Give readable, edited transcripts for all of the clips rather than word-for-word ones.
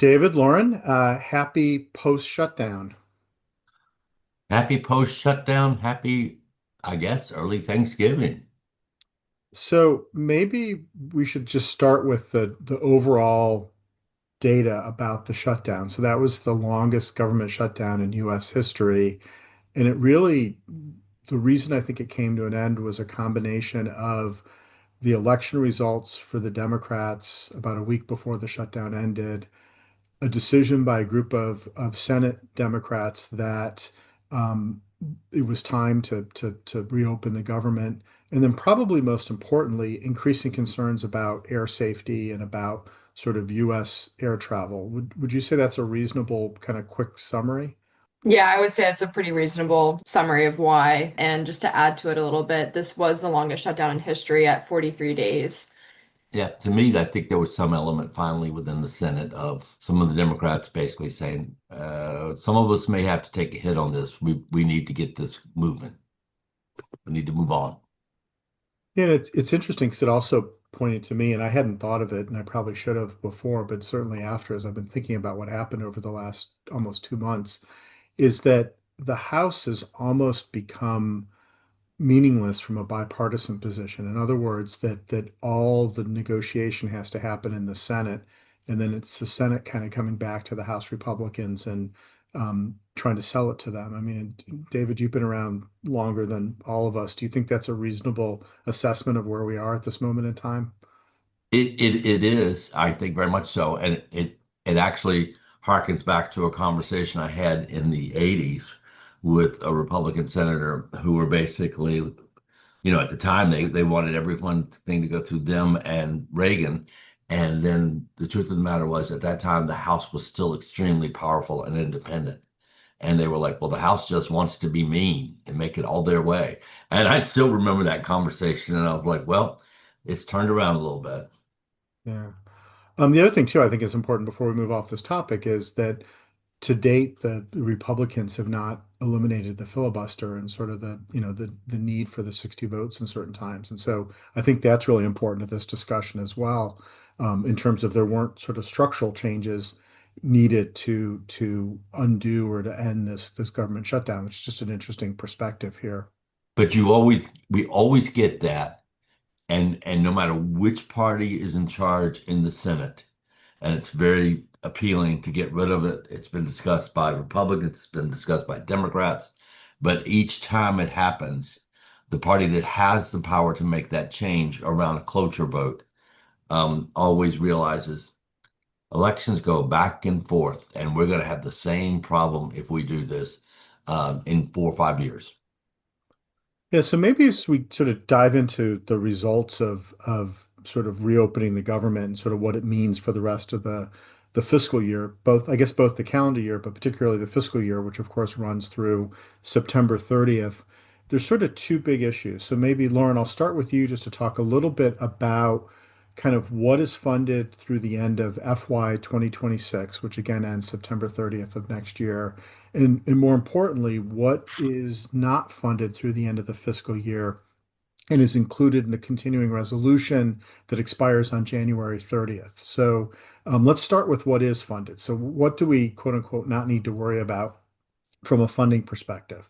David, Lauren, happy post shutdown. Happy post shutdown. Happy, I guess, early Thanksgiving. So maybe we should just start with the overall data about the shutdown. So that was the longest government shutdown in US history. And it really, the reason I think it came to an end was a combination of the election results for the Democrats about a week before the shutdown ended, a decision by a group of Senate Democrats that um, it was time to reopen the government, and then probably most importantly, increasing concerns about air safety and about sort of U.S. air travel. Would you say that's a reasonable kind of quick summary? Yeah, I would say it's a pretty reasonable summary of why. And just to add to it a little bit, this was the longest shutdown in history at 43 days. Yeah, to me, I think there was some element finally within the Senate of some of the Democrats basically saying, some of us may have to take a hit on this. We need to get this moving. We need to move on. Yeah, it's interesting because it also pointed to me, and I hadn't thought of it, and I probably should have before, but certainly after, as I've been thinking about what happened over the last almost 2 months, is that the House has almost become meaningless from a bipartisan position. In other words, that all the negotiation has to happen in the Senate, and then it's the Senate kind of coming back to the House Republicans and trying to sell it to them. I mean, David, you've been around longer than all of us. Do you think that's a reasonable assessment of where we are at this moment in time? It is, I think, very much so. And it actually harkens back to a conversation I had in the 80s with a Republican senator who were basically, at the time they wanted everyone thing to go through them and Reagan. And then the truth of the matter was at that time the House was still extremely powerful and independent. And they were like, well, the House just wants to be mean and make it all their way. And I still remember that conversation. And I was like, well, it's turned around a little bit. Yeah. The other thing too, I think is important before we move off this topic is that to date, the Republicans have not eliminated the filibuster and sort of the need for the 60 votes in certain times. And so I think that's really important to this discussion as well, in terms of there weren't sort of structural changes needed to undo or to end this government shutdown, which is just an interesting perspective here. But we always get that. And no matter which party is in charge in the Senate, and it's very appealing to get rid of it. It's been discussed by Republicans, it's been discussed by Democrats, but each time it happens, the party that has the power to make that change around a cloture vote always realizes elections go back and forth, and we're going to have the same problem if we do this in 4 or 5 years. Yeah, so maybe as we sort of dive into the results of sort of reopening the government and sort of what it means for the rest of the fiscal year, both I guess both the calendar year, but particularly the fiscal year, which of course runs through September 30th. There's sort of two big issues. So maybe Lauren, I'll start with you just to talk a little bit about kind of what is funded through the end of FY 2026, which again ends September 30th of next year. And more importantly, what is not funded through the end of the fiscal year and is included in the continuing resolution that expires on January 30th. So let's start with what is funded. So what do we quote unquote not need to worry about from a funding perspective?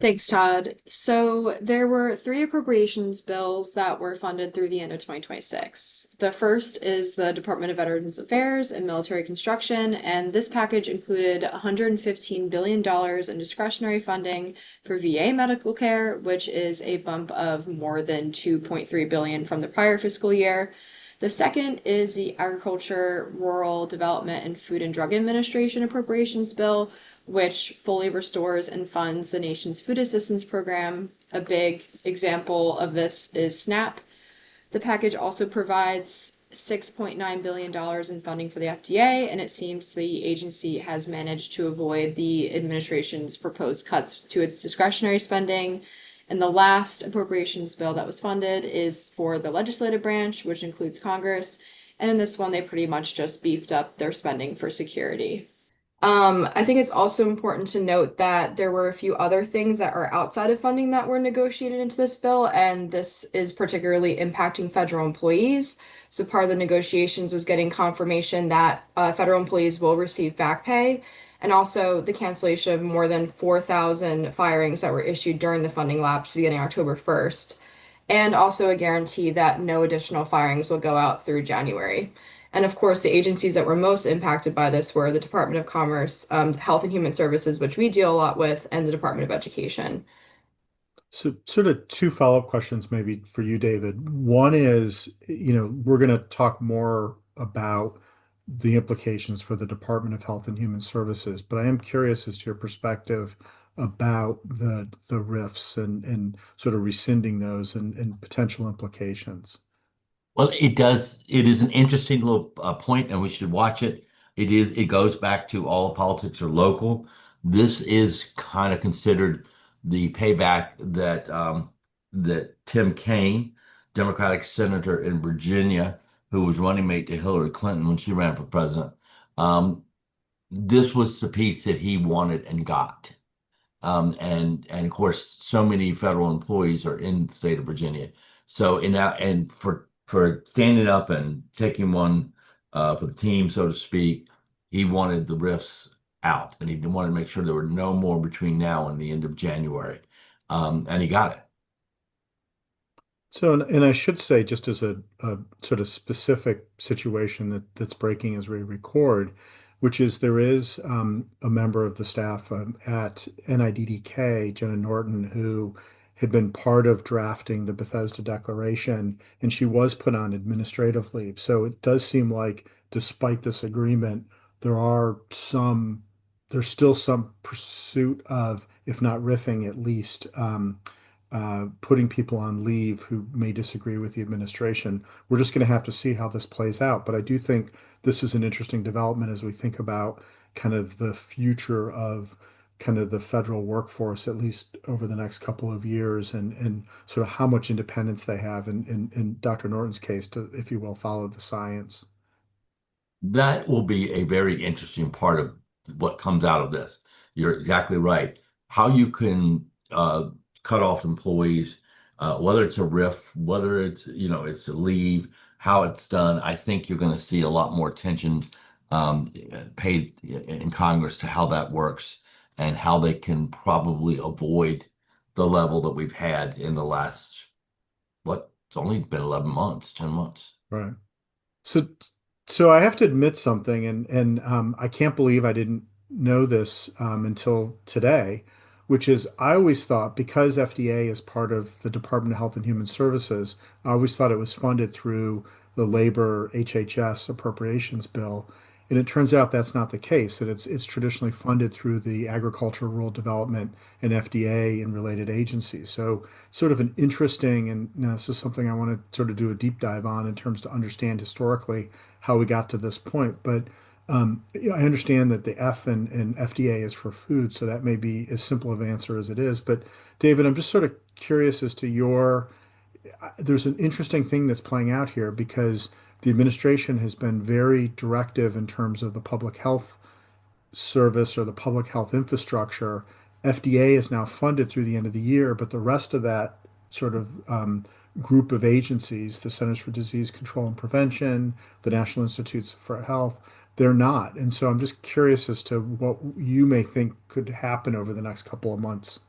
Thanks, Todd. So there were three appropriations bills that were funded through the end of 2026. The first is the Department of Veterans Affairs and Military Construction, and this package included $115 billion in discretionary funding for VA medical care, which is a bump of more than 2.3 billion from the prior fiscal year. The second is the Agriculture, Rural Development, and Food and Drug Administration Appropriations Bill, which fully restores and funds the nation's food assistance program. A big example of this is SNAP. The package also provides $6.9 billion in funding for the FDA, and it seems the agency has managed to avoid the administration's proposed cuts to its discretionary spending. And the last appropriations bill that was funded is for the legislative branch, which includes Congress. And in this one, they pretty much just beefed up their spending for security. I think it's also important to note that there were a few other things that are outside of funding that were negotiated into this bill, and this is particularly impacting federal employees. So part of the negotiations was getting confirmation that federal employees will receive back pay, and also the cancellation of more than 4,000 firings that were issued during the funding lapse beginning October 1st, and also a guarantee that no additional firings will go out through January. And of course, the agencies that were most impacted by this were the Department of Commerce, Health and Human Services, which we deal a lot with, and the Department of Education. So, sort of two follow-up questions maybe for you, David. One is, we're going to talk more about the implications for the Department of Health and Human Services, but I am curious as to your perspective about the RIFs and sort of rescinding those and potential implications. Well, it does. It is an interesting little point, and we should watch it. It is. It goes back to all politics are local. This is kind of considered the payback that Tim Kaine, Democratic senator in Virginia, who was running mate to Hillary Clinton when she ran for president. Um, this was the piece that he wanted and got. And of course, so many federal employees are in the state of Virginia. So in that, and for standing up and taking one for the team, so to speak, he wanted the rifts out, and he wanted to make sure there were no more between now and the end of January, and he got it. So, and I should say, just as a sort of specific situation that's breaking as we record, which is there is a member of the staff at NIDDK, Jenna Norton, who had been part of drafting the Bethesda Declaration, and she was put on administrative leave. So it does seem like, despite this agreement, there are some, there's still some pursuit of, if not riffing, at least. Putting people on leave who may disagree with the administration. We're just going to have to see how this plays out. But I do think this is an interesting development as we think about kind of the future of kind of the federal workforce, at least over the next couple of years, and sort of how much independence they have in Dr. Norton's case to, if you will, follow the science. That will be a very interesting part of what comes out of this. You're exactly right. How you can cut off employees, whether it's a RIF, whether it's it's a leave, how it's done. I think you're going to see a lot more attention paid in Congress to how that works and how they can probably avoid the level that we've had in the last it's only been 11 months, 10 months. Right. So, so I have to admit something, and I can't believe I didn't know this until today, which is I always thought because FDA is part of the Department of Health and Human Services, I always thought it was funded through the labor HHS appropriations bill, and it turns out that's not the case. That it's traditionally funded through the Agriculture, Rural Development, and FDA and related agencies. So sort of an interesting, and this is something I want to sort of do a deep dive on in terms to understand historically how we got to this point. But yeah, I understand that the F and FDA is for food, so that may be as simple of an answer as it is. But David, I'm just sort of curious as to there's an interesting thing that's playing out here because the administration has been very directive in terms of the public health service or the public health infrastructure. FDA is now funded through the end of the year, but the rest of that sort of group of agencies, the Centers for Disease Control and Prevention, the National Institutes for Health, they're not. And so I'm just curious as to what you may think could happen over the next couple of months.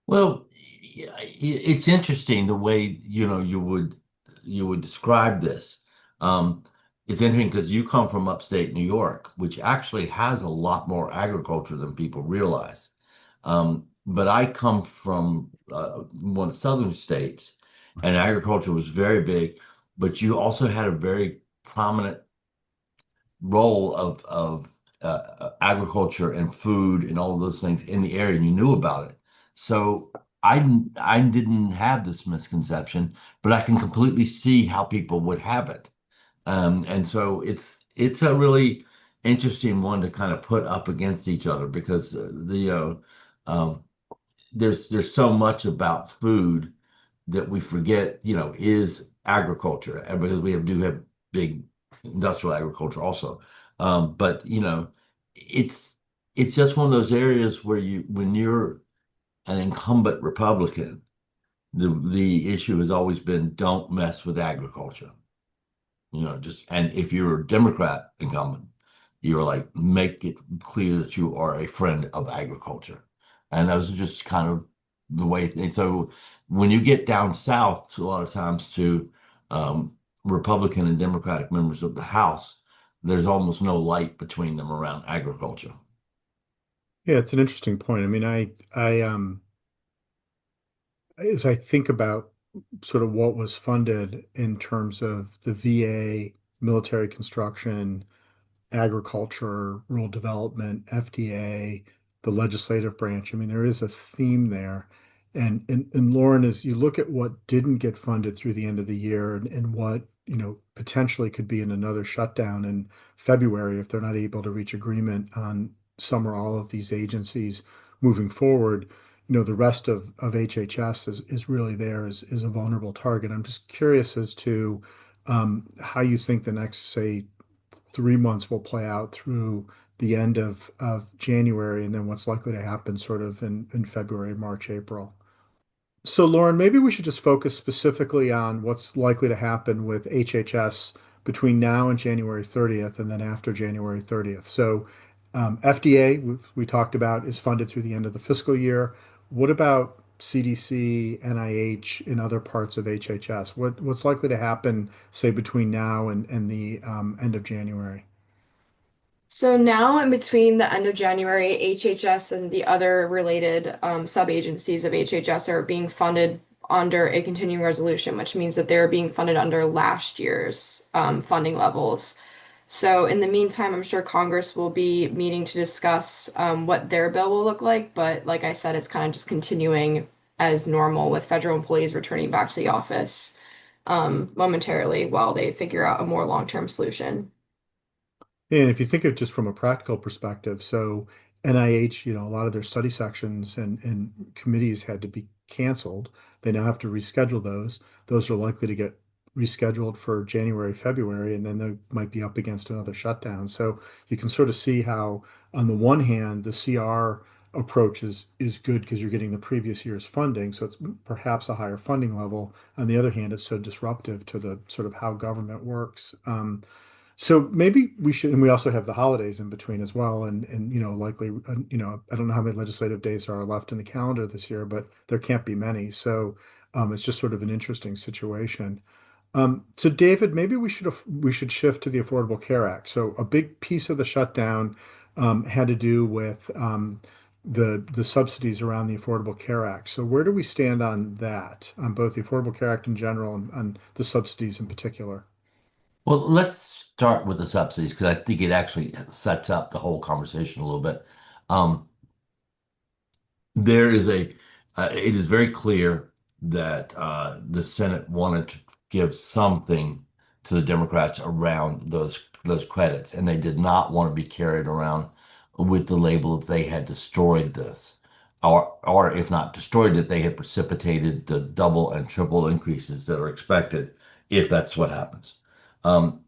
Well, it's interesting the way you would describe this. Um, it's interesting because you come from upstate New York, which actually has a lot more agriculture than people realize. But I come from one of the southern states, and agriculture was very big, but you also had a very prominent role of agriculture and food and all of those things in the area, and you knew about it. So I didn't have this misconception, but I can completely see how people would have it. And so it's a really interesting one to kind of put up against each other because um, there's so much about food that we forget, is agriculture, and because we do have big industrial agriculture also. But it's it's just one of those areas where when you're an incumbent Republican, the issue has always been don't mess with agriculture. Just and if you're a Democrat incumbent, you're like make it clear that you are a friend of agriculture, and those are just kind of the way. And so when you get down south, to a lot of times to um, Republican and Democratic members of the House, there's almost no light between them around agriculture. Yeah, it's an interesting point. I mean, as I think about sort of what was funded in terms of the VA, military construction, agriculture, rural development, FDA, the legislative branch. I mean, there is a theme there. And Lauren, as you look at what didn't get funded through the end of the year and what, potentially could be in another shutdown in February if they're not able to reach agreement on some or all of these agencies moving forward, the rest of HHS is really there is a vulnerable target. I'm just curious as to how you think the next, say, 3 months will play out through the end of January, and then what's likely to happen sort of in February, March, April. So, Lauren, maybe we should just focus specifically on what's likely to happen with HHS between now and January 30th, and then after January 30th. So, FDA, we talked about, is funded through the end of the fiscal year. What about CDC, NIH, and other parts of HHS? What's likely to happen, say, between now and the end of January? So now, in between the end of January, HHS and the other related sub-agencies of HHS are being funded under a continuing resolution, which means that they're being funded under last year's funding levels. So in the meantime, I'm sure Congress will be meeting to discuss what their bill will look like. But like I said, it's kind of just continuing as normal with federal employees returning back to the office momentarily while they figure out a more long-term solution. And if you think of just from a practical perspective, so NIH, a lot of their study sections and committees had to be canceled. They now have to reschedule those. Those are likely to get rescheduled for January, February, and then they might be up against another shutdown. So you can sort of see how, on the one hand, the CR approach is good because you're getting the previous year's funding, so it's perhaps a higher funding level. On the other hand, it's so disruptive to the sort of how government works. So maybe we should, and we also have the holidays in between as well, and likely, I don't know how many legislative days are left in the calendar this year, but there can't be many. So it's just sort of an interesting situation. So David, maybe we should shift to the Affordable Care Act. So a big piece of the shutdown had to do with the subsidies around the Affordable Care Act. So where do we stand on that, on both the Affordable Care Act in general and on the subsidies in particular? Well, let's start with the subsidies because I think it actually sets up the whole conversation a little bit. Um, there is it is very clear that the Senate wanted to give something to the Democrats around those credits, and they did not want to be carried around with the label that they had destroyed this, or if not destroyed it, they had precipitated the double and triple increases that are expected if that's what happens. Um,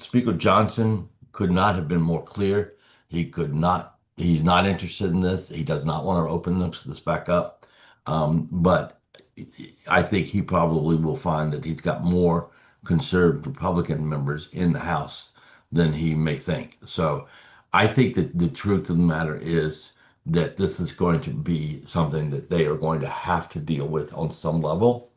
Speaker Johnson could not have been more clear. He could not He's not interested in this. He does not want to open this back up. But I think he probably will find that he's got more conservative Republican members in the House than he may think. So I think that the truth of the matter is that this is going to be something that they are going to have to deal with on some level.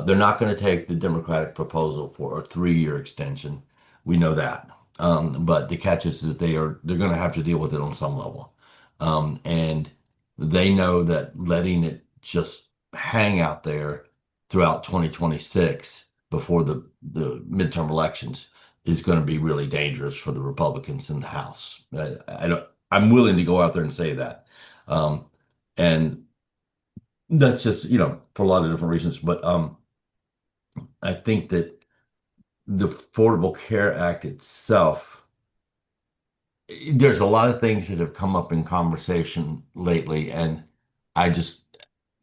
They're not going to take the Democratic proposal for a 3-year extension. We know that. But the catch is that they're going to have to deal with it on some level, and they know that letting it just hang out there throughout 2026 before the midterm elections is going to be really dangerous for the Republicans in the House. I don't. I'm willing to go out there and say that, um, and that's just for a lot of different reasons. But I think that the Affordable Care Act itself, there's a lot of things that have come up in conversation lately, and I just,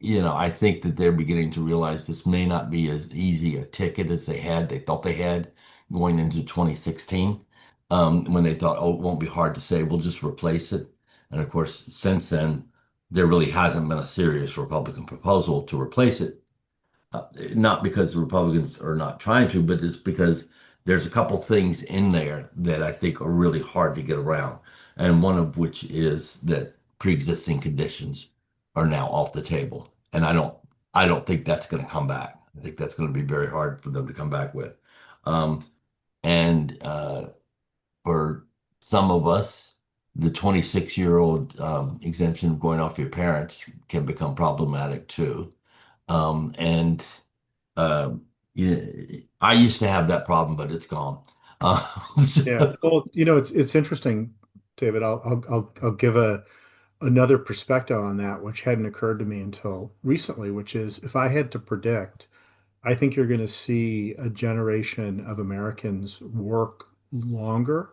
I think that they're beginning to realize this may not be as easy a ticket as they thought they had going into 2016. when they thought, oh, it won't be hard to say, we'll just replace it. And of course, since then, there really hasn't been a serious Republican proposal to replace it. Not because the Republicans are not trying to, but it's because there's a couple things in there that I think are really hard to get around. And one of which is that pre-existing conditions are now off the table. And I don't think that's going to come back. I think that's going to be very hard for them to come back with. Um, and for some of us, the 26-year-old exemption of going off your parents can become problematic too. And uh, yeah, I used to have that problem, but it's gone. Uh, Yeah. so- Well, it's interesting, David. I'll give another perspective on that, which hadn't occurred to me until recently, which is if I had to predict, I think you're going to see a generation of Americans work longer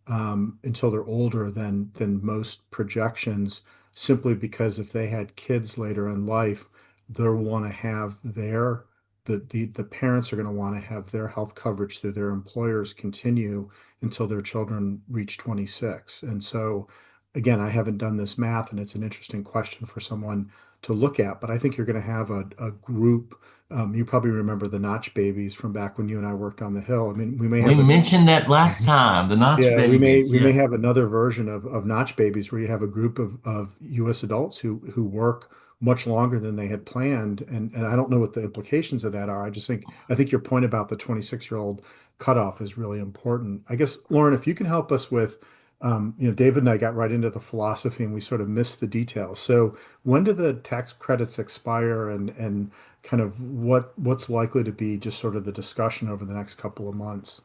until they're older than most projections, simply because if they had kids later in life, they'll want to have the parents are going to want to have their health coverage through their employers continue until their children reach 26. And so, again, I haven't done this math, and it's an interesting question for someone to look at, but I think you're going to have a group. You probably remember the Notch babies from back when you and I worked on the Hill. I mean, we may we have a mentioned that last time, the Notch yeah, we may babies. we may Yeah. have another version of Notch Babies where you have a group of U.S. adults who work much longer than they had planned, and I don't know what the implications of that are. I think your point about the 26-year-old cutoff is really important. I guess, Lauren, if you can help us with, David and I got right into the philosophy and we sort of missed the details. So when do the tax credits expire, and kind of what's likely to be just sort of the discussion over the next couple of months?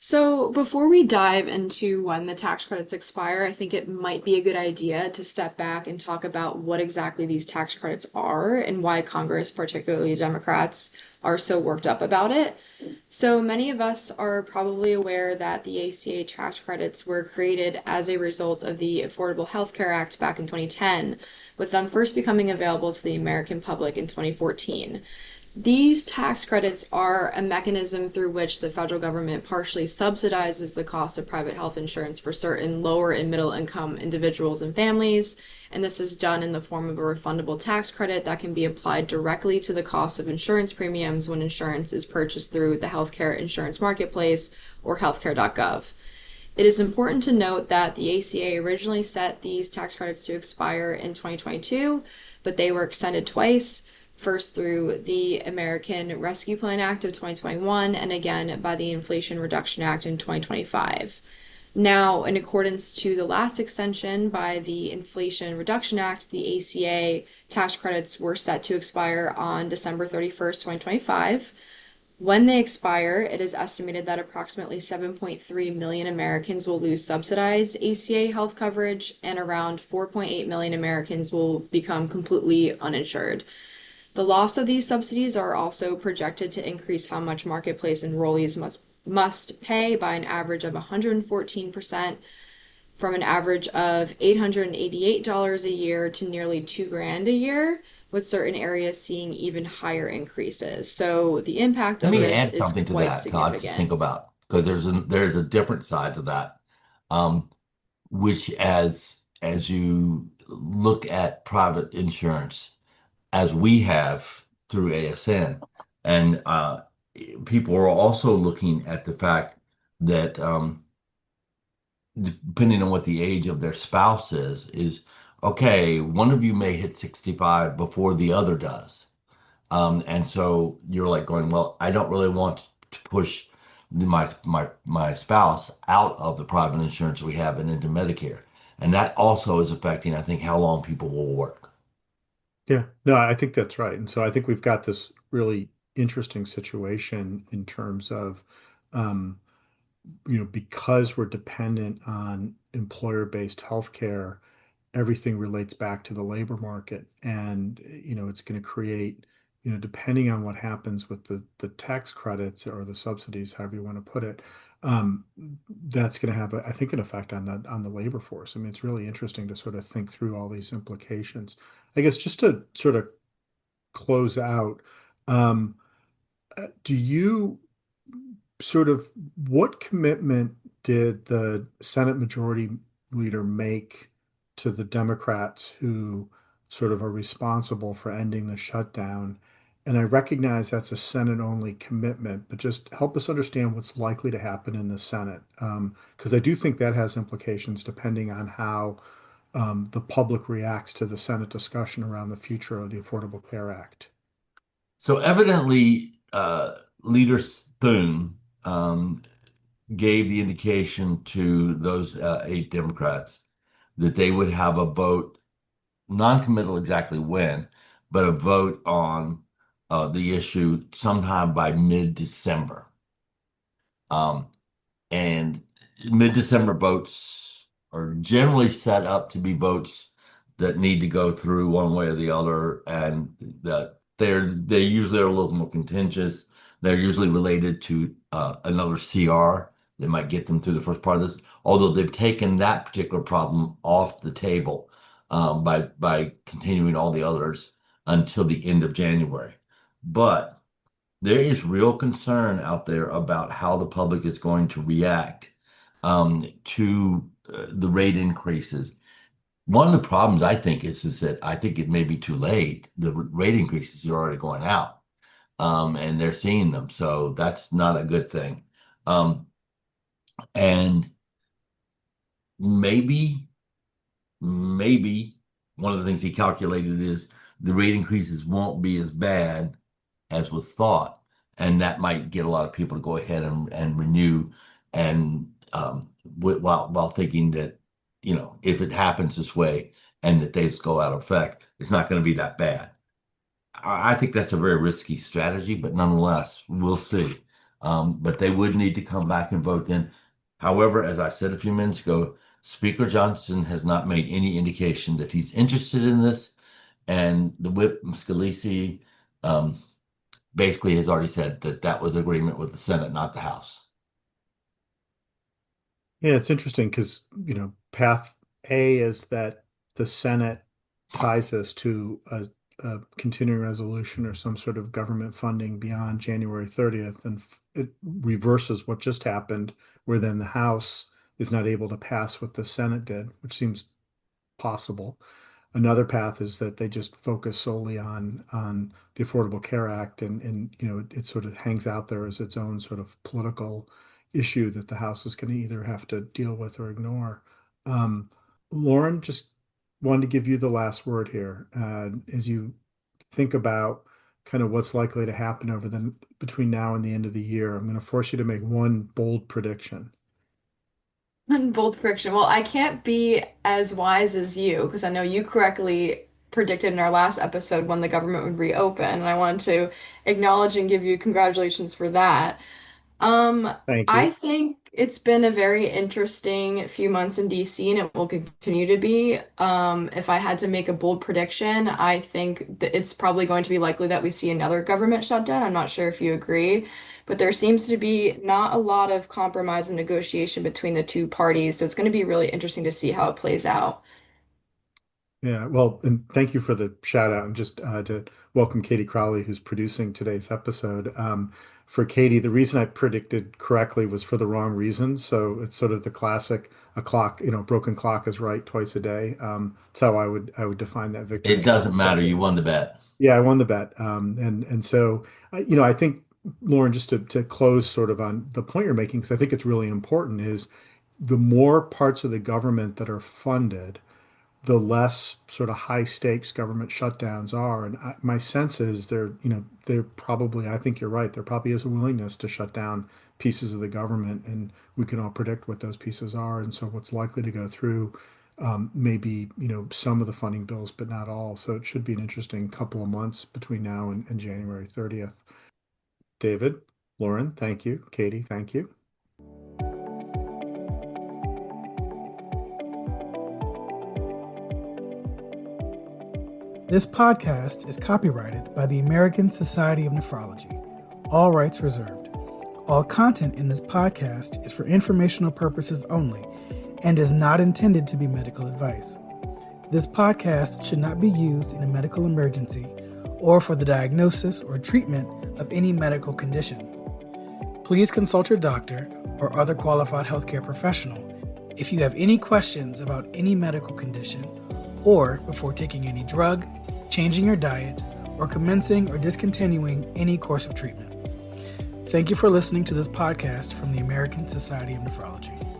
So, before we dive into when the tax credits expire, I think it might be a good idea to step back and talk about what exactly these tax credits are and why Congress, particularly Democrats, are so worked up about it. So, many of us are probably aware that the ACA tax credits were created as a result of the Affordable Health Care Act back in 2010, with them first becoming available to the American public in 2014. These tax credits are a mechanism through which the federal government partially subsidizes the cost of private health insurance for certain lower and middle income individuals and families. And this is done in the form of a refundable tax credit that can be applied directly to the cost of insurance premiums when insurance is purchased through the healthcare insurance marketplace or healthcare.gov. It is important to note that the ACA originally set these tax credits to expire in 2022, but they were extended twice, first through the American Rescue Plan Act of 2021 and again by the Inflation Reduction Act in 2025. Now, in accordance to the last extension by the Inflation Reduction Act, the ACA tax credits were set to expire on December 31st, 2025. When they expire, it is estimated that approximately 7.3 million Americans will lose subsidized ACA health coverage, and around 4.8 million Americans will become completely uninsured. The loss of these subsidies are also projected to increase how much marketplace enrollees must pay by an average of 114%, from an average of $888 a year to nearly 2 grand a year, with certain areas seeing even higher increases. So the impact Let of me this add is something to quite that, Todd, to significant. think about because there's a different side to that, um, which as you look at private insurance, as we have through ASN, and people are also looking at the fact that depending on what the age of their spouse is okay, one of you may hit 65 before the other does. And so you're like going, well, I don't really want to push my spouse out of the private insurance we have and into Medicare. And that also is affecting, I think, how long people will work. Yeah, no, I think that's right. And so I think we've got this really interesting situation in terms of, um, because we're dependent on employer-based healthcare, everything relates back to the labor market. And, it's going to create, depending on what happens with the tax credits or the subsidies, however you want to put it, um, that's going to have, I think, an effect on the labor force. I mean, it's really interesting to sort of think through all these implications. I guess just to sort of close out, um, do you sort of what commitment did the Senate Majority Leader make to the Democrats who sort of are responsible for ending the shutdown? And I recognize that's a Senate only commitment, but just help us understand what's likely to happen in the Senate. Because I do think that has implications depending on how the public reacts to the Senate discussion around the future of the Affordable Care Act. So evidently, Leader Thune gave the indication to those 8 Democrats that they would have a vote, non-committal exactly when, but a vote on the issue sometime by mid-December. Um, and mid-December votes are generally set up to be votes that need to go through one way or the other, and that they usually are a little more contentious. They're usually related to another CR that might get them through the first part of this. Although they've taken that particular problem off the table by continuing all the others until the end of January. But there is real concern out there about how the public is going to react to the rate increases. One of the problems I think is that I think it may be too late. The rate increases are already going out, and they're seeing them, so that's not a good thing. Um, and maybe, maybe one of the things he calculated is the rate increases won't be as bad as was thought. And that might get a lot of people to go ahead and renew and while thinking that, if it happens this way and that they just go out of effect, it's not going to be that bad. I think that's a very risky strategy, but nonetheless, we'll see. But they would need to come back and vote then. However, as I said a few minutes ago, Speaker Johnson has not made any indication that he's interested in this. And the whip, Scalise, basically has already said that that was agreement with the Senate, not the House. Yeah, it's interesting because, path A is that the Senate ties us to a continuing resolution or some sort of government funding beyond January 30th, and it reverses what just happened, where then the House is not able to pass what the Senate did, which seems possible. Another path is that they just focus solely on the Affordable Care Act, and it sort of hangs out there as its own sort of political issue that the House is going to either have to deal with or ignore. Um, Lauren, just wanted to give you the last word here. As you think about kind of what's likely to happen over the between now and the end of the year, I'm going to force you to make one bold prediction. Bold prediction. Well, I can't be as wise as you because I know you correctly predicted in our last episode when the government would reopen, and I wanted to acknowledge and give you congratulations for that. Um, Thank I you. think it's been a very interesting few months in DC and it will continue to be. If I had to make a bold prediction, I think that it's probably going to be likely that we see another government shutdown. I'm not sure if you agree, but there seems to be not a lot of compromise and negotiation between the two parties. So it's going to be really interesting to see how it plays out. Yeah, well, and thank you for the shout out and just to welcome Katie Crowley, who's producing today's episode. For Katie, the reason I predicted correctly was for the wrong reasons. So it's sort of the classic, a clock, broken clock is right twice a day. That's how I would define that It victory. doesn't matter. You won the bet. Yeah, I won the bet. And so, I think, Lauren, just to close sort of on the point you're making, because I think it's really important, is the more parts of the government that are funded, the less sort of high stakes government shutdowns are. And my sense is they're probably, I think you're right, there probably is a willingness to shut down pieces of the government, and we can all predict what those pieces are. And so what's likely to go through maybe, some of the funding bills, but not all. So it should be an interesting couple of months between now and January 30th. David, Lauren, thank you. Katie, thank you. This podcast is copyrighted by the American Society of Nephrology. All rights reserved. All content in this podcast is for informational purposes only and is not intended to be medical advice. This podcast should not be used in a medical emergency or for the diagnosis or treatment of any medical condition. Please consult your doctor or other qualified healthcare professional if you have any questions about any medical condition or before taking any drug, changing your diet, or commencing or discontinuing any course of treatment. Thank you for listening to this podcast from the American Society of Nephrology.